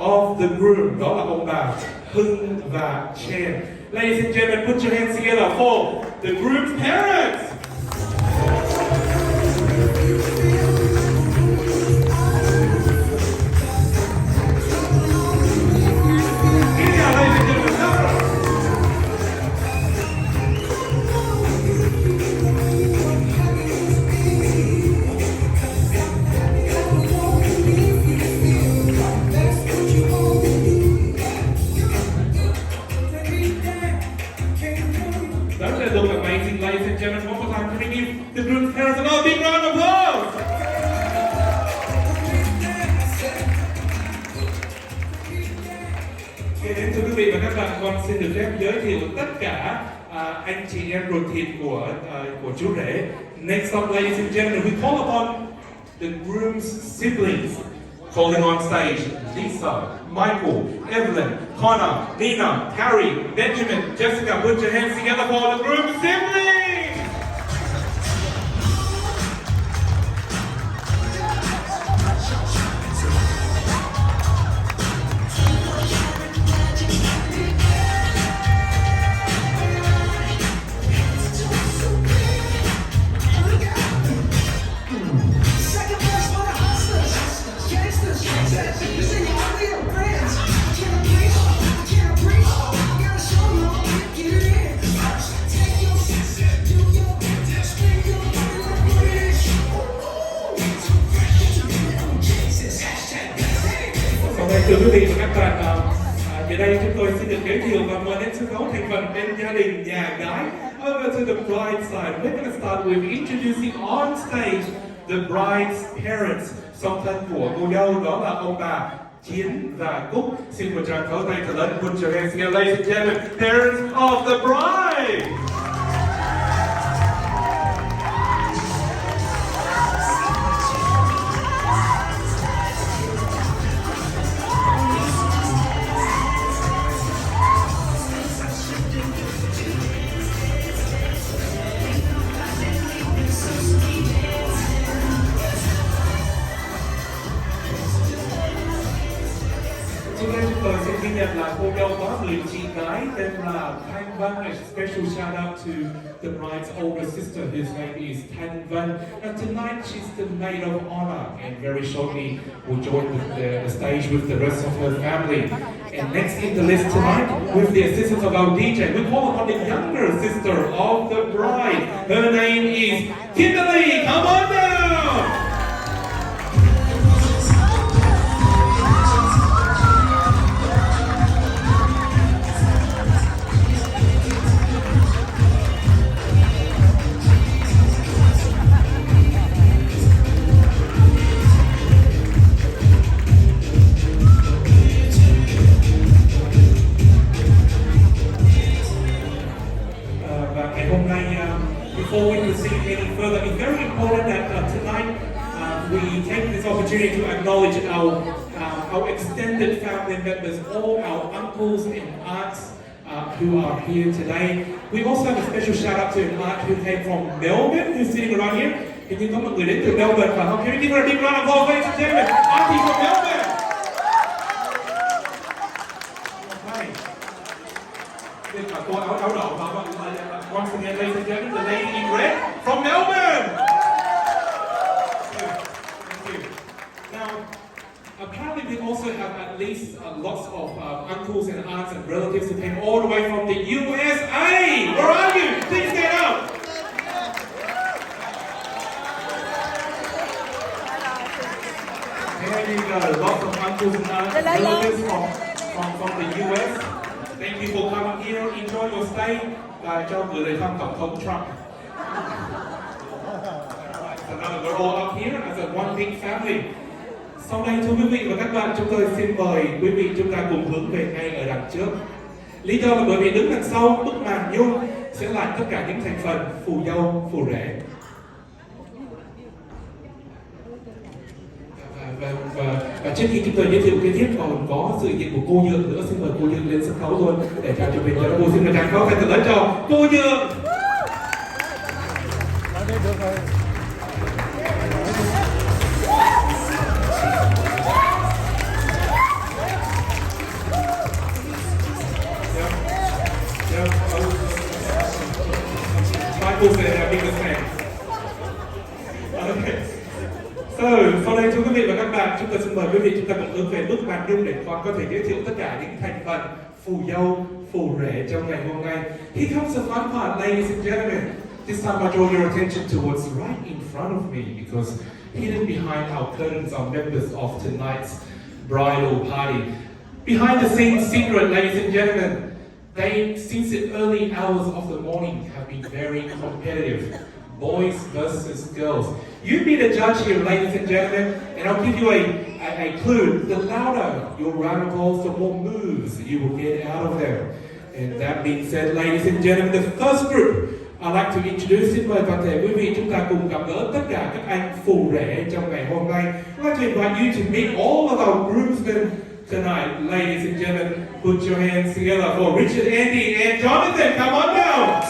of the groom, đó là ông bà Hưng và Chen. Ladies and gentlemen, put your hands together for the groom's parents. Don't they look amazing, ladies and gentlemen? One more time, can we give the groom's parents another big round of applause? Thưa quý vị và các bạn, con xin được phép giới thiệu tất cả anh chị em ruột thịt của chú rể. Next up, ladies and gentlemen, we call upon the groom's siblings. Calling on stage, Lisa, Michael, Evelyn, Connor, Nina, Harry, Benjamin, Jessica, put your hands together for the groom's siblings! Thưa quý vị và các bạn, giờ đây chúng tôi xin được giới thiệu và mời đến sân khấu thành phần bên gia đình nhà gái. Over to the bride's side, we're going to start with introducing on stage the bride's parents. Song thân của cô dâu đó là ông bà Chiến và Cúc. Xin một tràng pháo tay thật lớn. Put your hands together, ladies and gentlemen, parents of the bride. Hôm nay chúng tôi sẽ ghi nhận là cô dâu có người chị gái tên là Thanh Vân. A special shout out to the bride's older sister, whose name is Thanh Vân. And tonight she's the maid of honor, and very shortly will join the stage with the rest of her family. And next in the list tonight, with the assistance of our DJ, we call upon the younger sister of the bride. Her name is Kimberly. Come on down. Before we proceed any further, it's very important that tonight we take this opportunity to acknowledge our extended family members, all our uncles and aunts who are here today. We also have a special shout out to an aunt who came from Melbourne, who's sitting around here. Hình như có một người đến từ Melbourne phải không? Can we give her a big round of applause, ladies and gentlemen? Auntie from Melbourne. Okay. Đây là cô áo đỏ và once again, ladies and gentlemen, the lady in red from Melbourne. Thank you. Now, apparently we also have at least lots of uncles and aunts and relatives who came all the way from the USA. Where are you? Please stand up. There you go. Lots of uncles and aunts and relatives from the US. Thank you for coming here. Enjoy your stay. Và cho gửi lời thăm Tổng thống Trump. So now we're all up here as a one big family. Sau đây thưa quý vị và các bạn, chúng tôi xin mời quý vị chúng ta cùng hướng về ngay ở đằng trước. Lý do là bởi vì đứng đằng sau bức màn nhung sẽ là tất cả những thành phần phù dâu, phù rể. Và trước khi chúng tôi giới thiệu kế tiếp còn có sự hiện của cô Nhượng nữa, xin mời cô Nhượng lên sân khấu luôn để chào cho mình. Cô xin một tràng pháo tay thật lớn cho cô Nhượng. couple say their biggest fans. Okay. So, sau đây thưa quý vị và các bạn, chúng ta xin mời quý vị chúng ta cùng hướng về bức màn nhung để con có thể giới thiệu tất cả những thành phần phù dâu, phù rể trong ngày hôm nay. Here comes the fun part, ladies and gentlemen. This time I draw your attention towards right in front of me because hidden behind our curtains are members of tonight's bridal party. Behind the scenes secret, ladies and gentlemen, they, since the early hours of the morning, have been very competitive. Boys versus girls. You be the judge here, ladies and gentlemen, and I'll give you a clue. The louder your round of applause, the more moves you will get out of them. And that being said, ladies and gentlemen, the first group I'd like to introduce, xin mời toàn thể quý vị chúng ta cùng gặp gỡ tất cả các anh phù rể trong ngày hôm nay. I'd like to invite you to meet all of our groomsmen tonight, ladies and gentlemen. Put your hands together for Richard, Andy, and Jonathan. Come on down.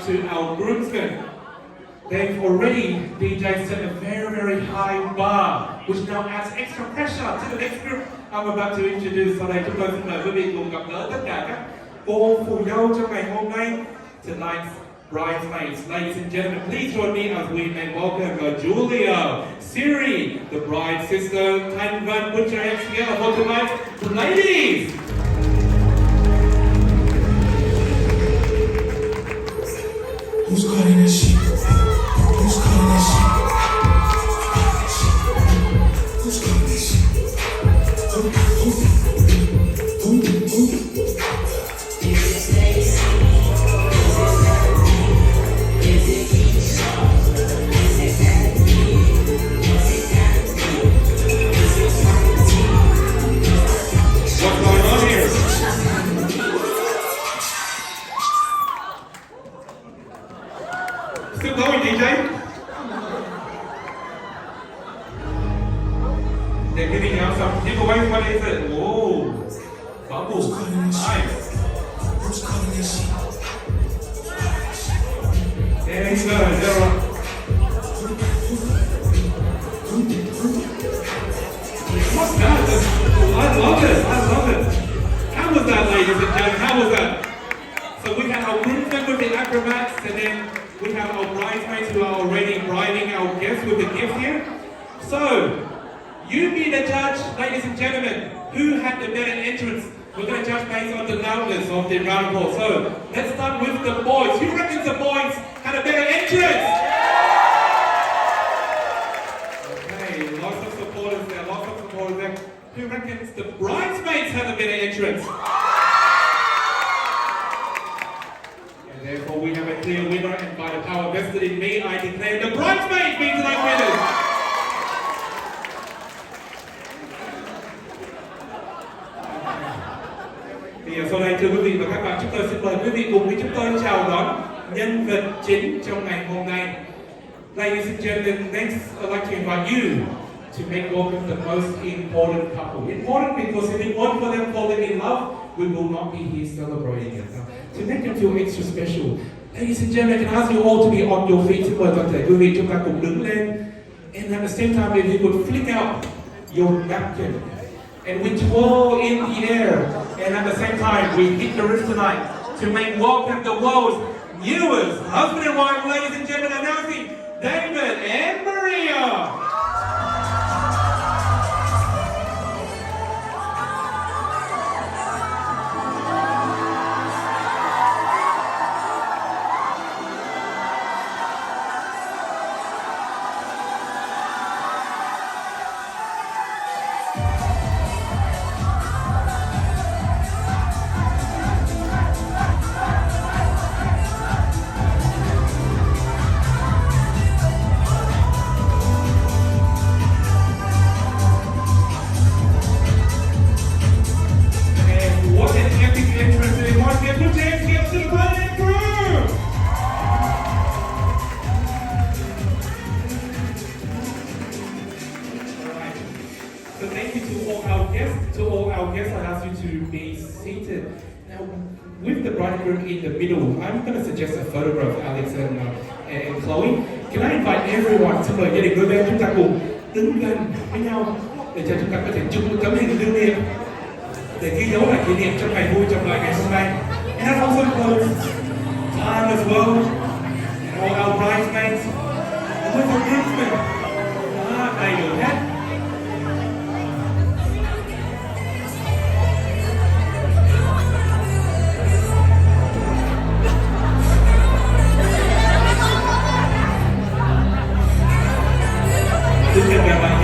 To our groomsmen. They've already, DJ, set a very, very high bar, which now adds extra pressure to the next group I'm about to introduce. Sau đây chúng tôi xin mời quý vị cùng gặp gỡ tất cả các cô phù dâu trong ngày hôm nay. Tonight's bridesmaids, ladies and gentlemen, please join me as we may welcome Julia, Siri, the bride's sister, Tham, put your hands together for tonight's ladies. Who's calling that shit? Who's calling that shit? Who's calling that shit? Who? Is it Stacy? Is it Melody? Is it Keisha? Is it Andy? Is it Andy? Is it Santi? What's going on here? Still going, DJ? They're giving out some giveaways. What is it? Whoa. Bubbles. Nice. Who's calling that shit? There you go. Zero. What's that? I love it. I love it. How was that, ladies and gentlemen? How was that? So we had our groomsmen with the acrobats, and then we have our bridesmaids who are already bribing our guests with the gifts here. So, you be the judge, ladies and gentlemen. Who had the better entrance? We're going to judge based on the loudness of the round of applause. So, let's start with the boys. Who reckons the boys had a better entrance? Okay, lots of supporters there, lots of supporters there. Who reckons the bridesmaids had a better entrance? Therefore, we have a clear winner, and by the power vested in me, I declare the bridesmaids being tonight's winners. Thì sau đây thưa quý vị và các bạn, chúng tôi xin mời quý vị cùng với chúng tôi chào đón nhân vật chính trong ngày hôm nay. Ladies and gentlemen, next I'd like to invite you to make welcome the most important couple. Important because if it weren't for them falling in love, we will not be here celebrating it. To make them feel extra special, ladies and gentlemen, I can ask you all to be on your feet. Xin mời toàn thể quý vị chúng ta cùng đứng lên. And at the same time, if you could flick out your napkin, and we twirl in the air, and at the same time, we hit the wrist tonight to make welcome the world's newest husband and wife, ladies and gentlemen, announcing David and Maria. in the middle. I'm going to suggest a photograph, Alex and Chloe. Can I invite everyone? Xin mời gia đình đôi bên chúng ta cùng đứng gần với nhau để cho chúng ta có thể chụp một tấm hình lưu niệm để ghi dấu lại kỷ niệm trong ngày vui trong ngày hôm nay. And that also includes Tham as well, and all our bridesmaids, and with the groomsmen. Đầy đủ hết. Xin chào các bạn.